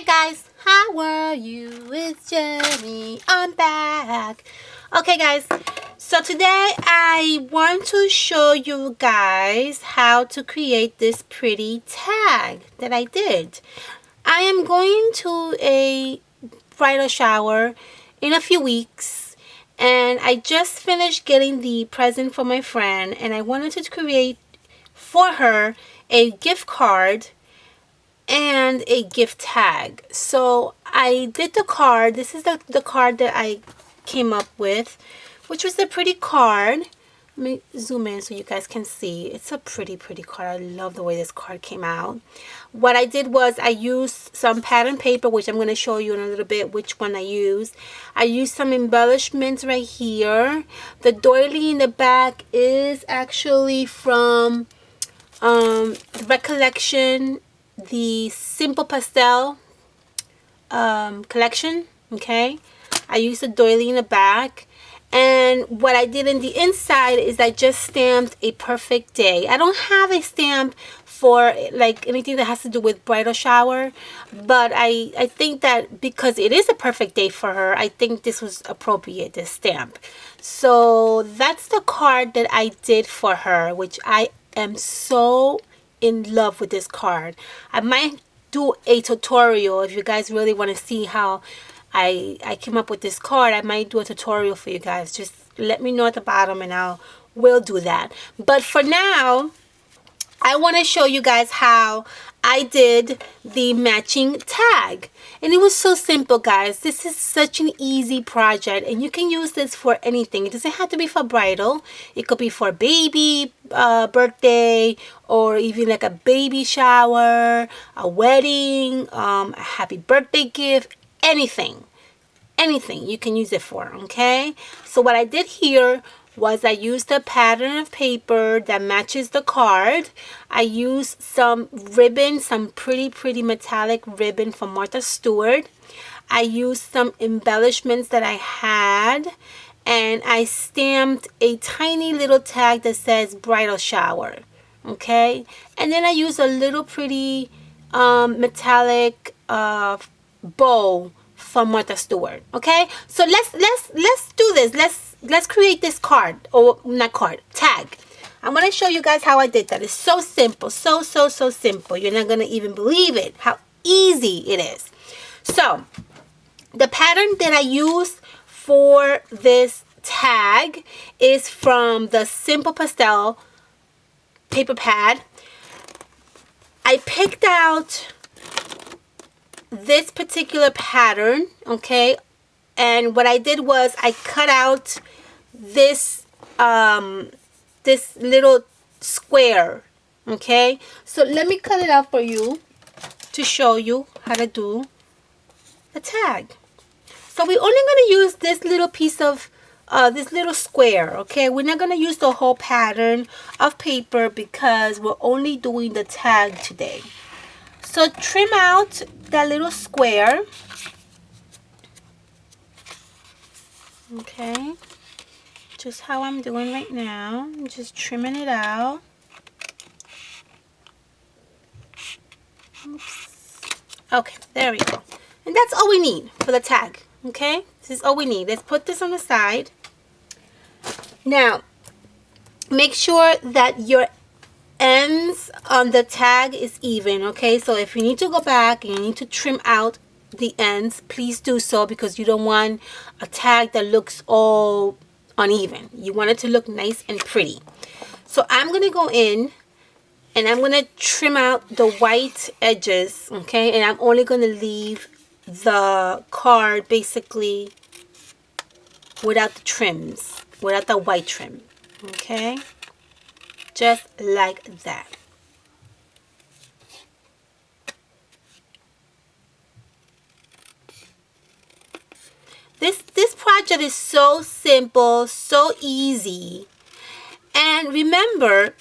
guys, how are you? It's Jenny. I'm back. Okay guys, so today I want to show you guys how to create this pretty tag that I did. I am going to a bridal shower in a few weeks, and I just finished getting the present for my friend, and I wanted to create for her a gift card and a gift tag. So I did the card. This is the card that I came up with, which was a pretty card. Let me zoom in so you guys can see. It's a pretty card. I love the way this card came out. What I did was I used some pattern paper, which I'm going to show you in a little bit which one I used. I used some embellishments right here. The doily in the back is actually from Recollection, the Simple Pastel collection. Okay, I used a doily in the back, and what I did in the inside is I just stamped a perfect day. I don't have a stamp for like anything that has to do with bridal shower, but I think that because it is a perfect day for her, I think this was appropriate, this stamp. So that's the card that I did for her, which I am so in love with this card. I might do a tutorial if you guys really want to see how I came up with this card. I might do a tutorial for you guys. Just let me know at the bottom and will do that. But for now, I want to show you guys how I did the matching tag. And it was so simple, guys. This is such an easy project, and you can use this for anything. It doesn't have to be for bridal. It could be for baby birthday, or even like a baby shower, a wedding, a happy birthday gift, anything you can use it for. Okay, so what I did here was I used a pattern of paper that matches the card. I used some ribbon, some pretty metallic ribbon from Martha Stewart. I used some embellishments that I had, and I stamped a tiny little tag that says bridal shower. Okay, and then I used a little pretty metallic bow from Martha Stewart. Okay, so let's do this. Let's create this card, or not card, tag. I'm going to show you guys how I did that. It's so simple, so simple. You're not going to even believe it, how easy it is. So the pattern that I used for this tag is from the Simple Pastel paper pad. I picked out this particular pattern, okay, and what I did was I cut out this this little square. Okay, so let me cut it out for you to show you how to do the tag. So we're only going to use this little piece of this little square. Okay, we're not going to use the whole pattern of paper because we're only doing the tag today. So trim out that little square. Okay, just how I'm doing right now. I'm just trimming it out. Oops. Okay, there we go. And that's all we need for the tag. Okay, this is all we need. Let's put this on the side. Now, make sure that your ends on the tag is even. Okay, so if you need to go back and you need to trim out the ends, please do so, because you don't want a tag that looks all uneven. You want it to look nice and pretty. So I'm going to go in and I'm going to trim out the white edges. Okay, and I'm only going to leave the card basically without the trims, without the white trim. Okay, just like that. This project is so simple, so easy. And remember,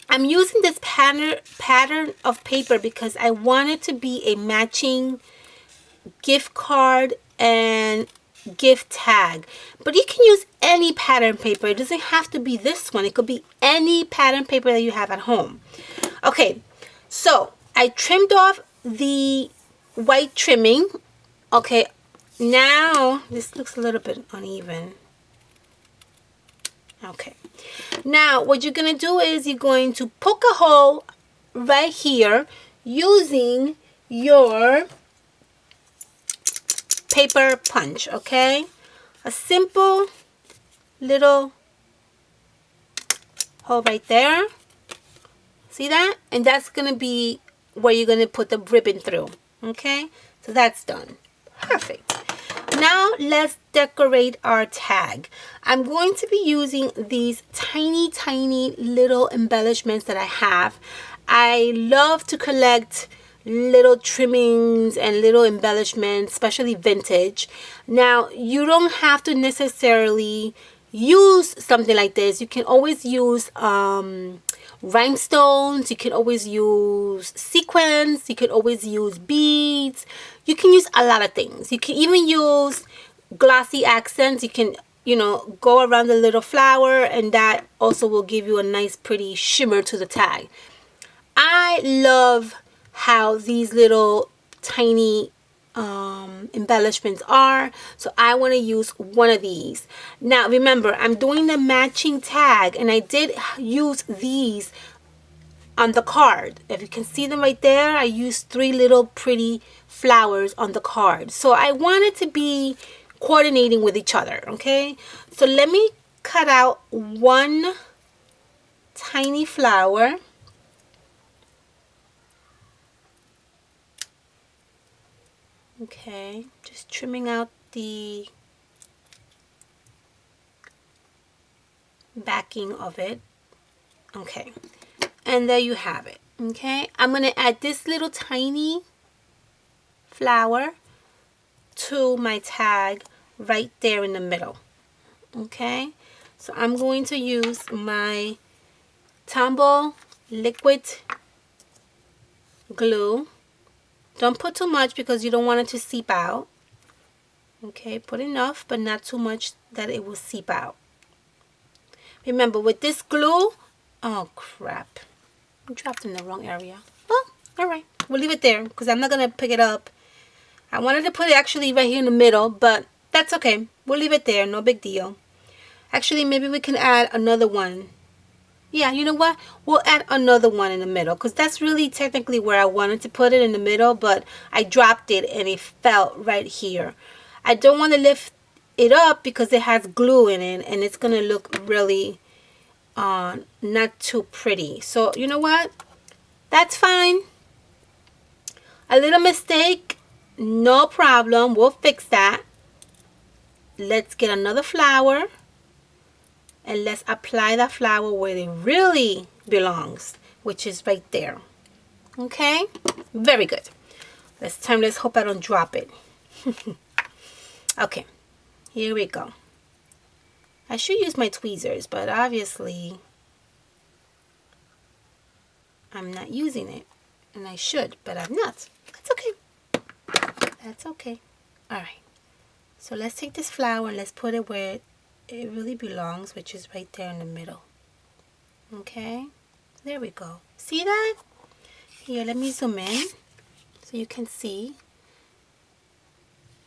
I'm using this pattern of paper because I want it to be a matching gift card and gift tag. But you can use any pattern paper. It doesn't have to be this one. It could be any pattern paper that you have at home. Okay, so I trimmed off the white trimming. Okay, now this looks a little bit uneven. Okay, now what you're gonna do is you're going to poke a hole right here using your paper punch. Okay, a simple little hole right there. See that? And that's gonna be where you're gonna put the ribbon through. Okay, so that's done. Perfect. Now let's decorate our tag. I'm going to be using these tiny little embellishments that I have. I love to collect little trimmings and little embellishments, especially vintage. Now you don't have to necessarily use something like this. You can always use rhinestones, you can always use sequins, you can always use beads, you can use a lot of things. You can even use glossy accents. You can, you know, go around the little flower, and that also will give you a nice pretty shimmer to the tag. I love how these little tiny embellishments are, so I want to use one of these. Now remember, I'm doing the matching tag, and I did use these on the card. If you can see them right there, I used 3 little pretty flowers on the card, so I want it to be coordinating with each other. Okay, so let me cut out one tiny flower. Okay, just trimming out the backing of it. Okay, and there you have it. Okay, I'm going to add this little tiny flower to my tag right there in the middle. Okay, so I'm going to use my Tombow liquid glue. Don't put too much because you don't want it to seep out. Okay, put enough, but not too much that it will seep out. Remember, with this glue, oh crap, I dropped in the wrong area. Oh, all right, we'll leave it there because I'm not gonna pick it up. I wanted to put it actually right here in the middle, but that's okay. We'll leave it there, no big deal. Actually, maybe we can add another one. Yeah, you know what? We'll add another one in the middle because that's really technically where I wanted to put it, in the middle, but I dropped it and it fell right here. I don't want to lift it up because it has glue in it and it's going to look really not too pretty. So, you know what? That's fine. A little mistake, no problem. We'll fix that. Let's get another flower. And let's apply that flower where it really belongs, which is right there. Okay, very good. Let's hope I don't drop it. Okay, here we go. I should use my tweezers, but obviously I'm not using it, and I should, but I'm not. That's okay. That's okay. All right, so let's take this flower and let's put it where it really belongs, which is right there in the middle. Okay, there we go. See that? Here, let me zoom in so you can see.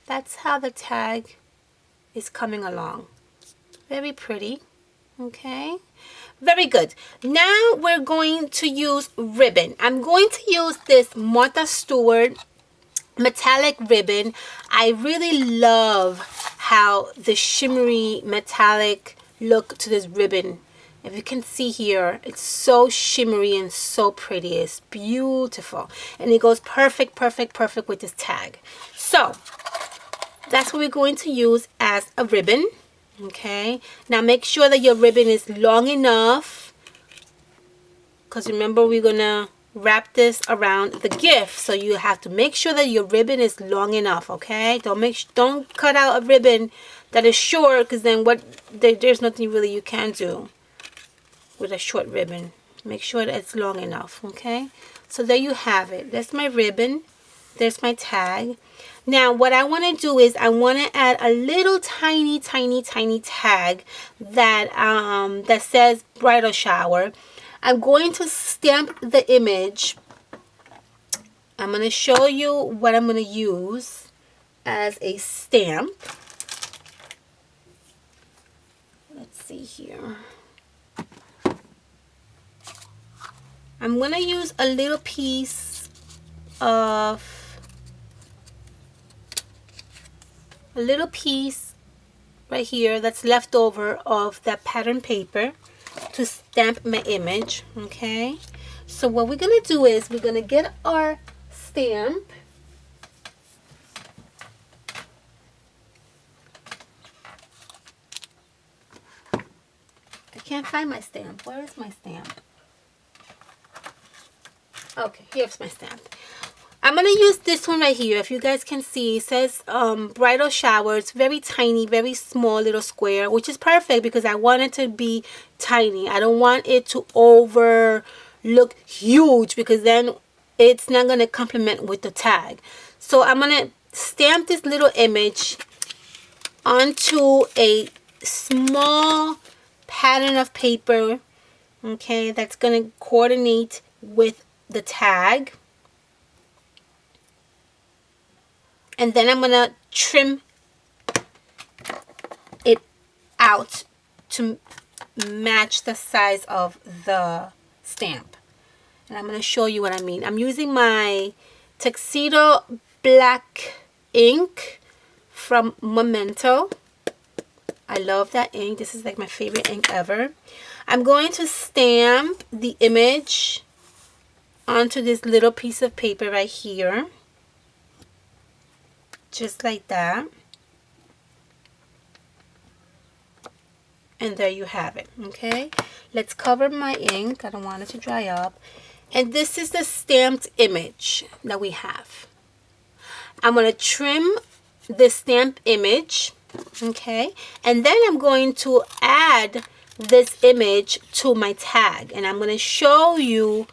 That's how the tag is coming along. Very pretty. Okay, very good. Now we're going to use ribbon. I'm going to use this Martha Stewart metallic ribbon. I really love how the shimmery metallic look to this ribbon. If you can see here, it's so shimmery and so pretty. It's beautiful, and it goes perfect with this tag. So that's what we're going to use as a ribbon. Okay, now make sure that your ribbon is long enough, because remember, we're gonna wrap this around the gift, so you have to make sure that your ribbon is long enough. Okay, don't cut out a ribbon that is short, because then there's nothing really you can do with a short ribbon. Make sure that it's long enough. Okay, so there you have it. That's my ribbon. There's my tag. Now what I want to do is I want to add a little tiny tag that that says bridal shower. I'm going to stamp the image I'm going to show you what I'm going to use as a stamp. Let's see here. I'm going to use a little piece right here that's left over of that pattern paper to stamp my image. Okay, so what we're going to do is we're going to get our stamp. I can't find my stamp. Where is my stamp? Okay, here's my stamp. I'm going to use this one right here. If you guys can see, it says bridal shower. It's very tiny, very small little square, which is perfect because I want it to be tiny. I don't want it to look huge because then it's not going to complement with the tag. So I'm going to stamp this little image onto a small pattern of paper, okay, that's going to coordinate with the tag. And then I'm going to trim it out to match the size of the stamp. And I'm going to show you what I mean. I'm using my Tuxedo Black ink from Memento. I love that ink. This is like my favorite ink ever. I'm going to stamp the image onto this little piece of paper right here. Just like that. And there you have it. Okay, let's cover my ink. I don't want it to dry up. And this is the stamped image that we have. I'm going to trim the stamped image. Okay, and then I'm going to add this image to my tag, and I'm going to show you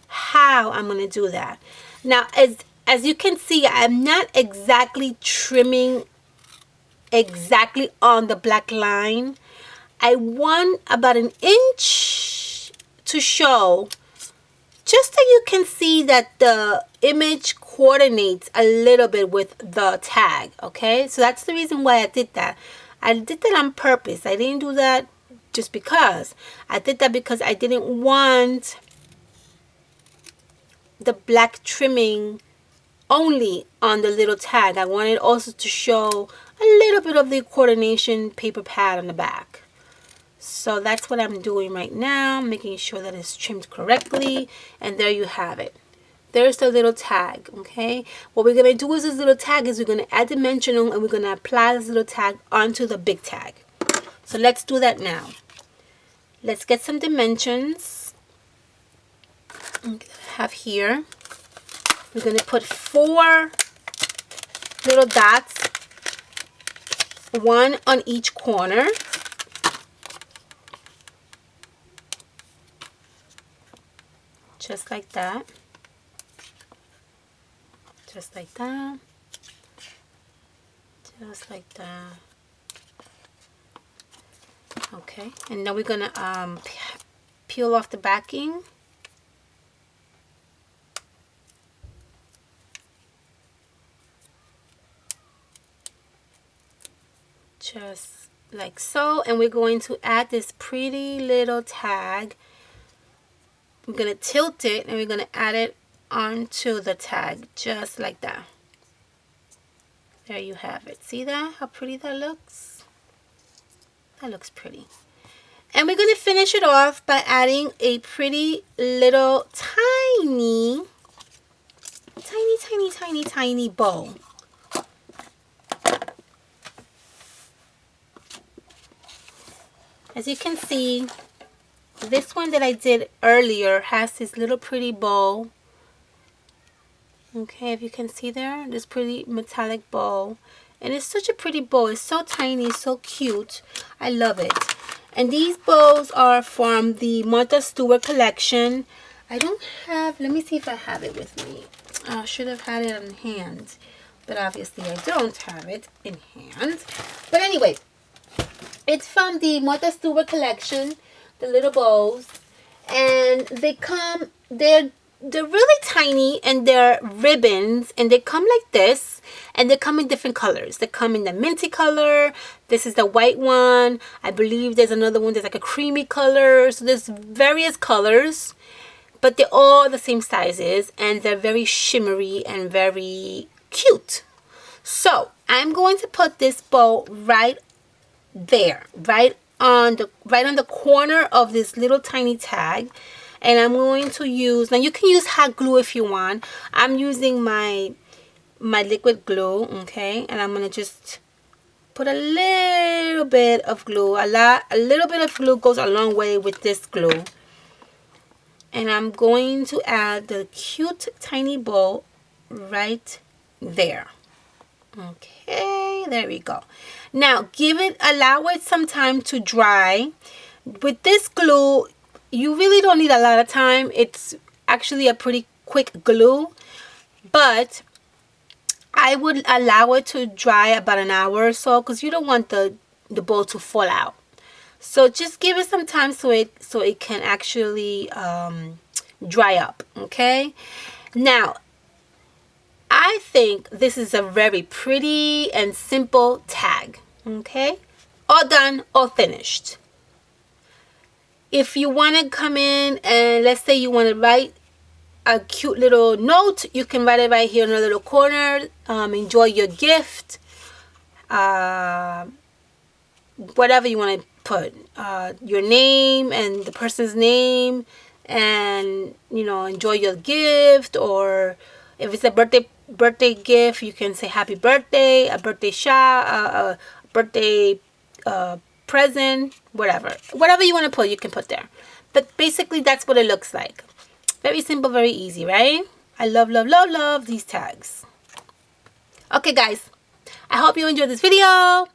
how I'm going to do that. Now, as you can see, I'm not exactly trimming exactly on the black line. I want about an inch to show, just so you can see that the image coordinates a little bit with the tag. Okay, so that's the reason why I did that. I did that on purpose. I didn't do that just because. I did that because I didn't want the black trimming only on the little tag. I wanted also to show a little bit of the coordination paper pad on the back. So that's what I'm doing right now, making sure that it's trimmed correctly. And there you have it. There's the little tag. Okay, what we're going to do with this little tag is we're going to add dimensional and we're going to apply this little tag onto the big tag. So let's do that now. Let's get some dimensions. I have here. We're going to put 4 little dots, 1 on each corner. Just like that. Just like that. Just like that. Okay, and now we're going to peel off the backing. Just like so, and we're going to add this pretty little tag. We're going to tilt it and we're going to add it onto the tag just like that. There you have it. See that? How pretty that looks? That looks pretty. And we're going to finish it off by adding a pretty little tiny bow. As you can see, this one that I did earlier has this little pretty bow. Okay, if you can see there, this pretty metallic bow. And it's such a pretty bow. It's so tiny, so cute. I love it. And these bows are from the Martha Stewart collection. I don't have, let me see if I have it with me. I should have had it on hand. But obviously I don't have it in hand. But anyway, it's from the Martha Stewart collection, the little bows. And they come, they're they're really tiny, and they're ribbons, and they come like this, and they come in different colors. They come in the minty color. This is the white one. I believe there's another one that's like a creamy color. So there's various colors, but they're all the same sizes, and they're very shimmery and very cute. So I'm going to put this bow right there, right on the corner of this little tiny tag. And I'm going to use, now you can use hot glue if you want. I'm using my liquid glue, okay? And I'm going to just put a little bit of glue. A little bit of glue goes a long way with this glue. And I'm going to add the cute tiny bow right there. Okay, there we go. Now allow it some time to dry. With this glue, you really don't need a lot of time. It's actually a pretty quick glue, but I would allow it to dry about an hour or so, because you don't want the bowl to fall out. So just give it some time so it can actually dry up. Okay. Now, I think this is a very pretty and simple tag. Okay, all done, all finished. If you want to come in and let's say you want to write a cute little note, you can write it right here in a little corner. Enjoy your gift. Whatever you want to put. Your name and the person's name, and enjoy your gift. Or if it's a birthday gift, you can say happy birthday, a birthday shot, a birthday present, whatever you want to put, you can put there. But basically that's what it looks like. Very simple, very easy, right? I love these tags. Okay guys, I hope you enjoyed this video.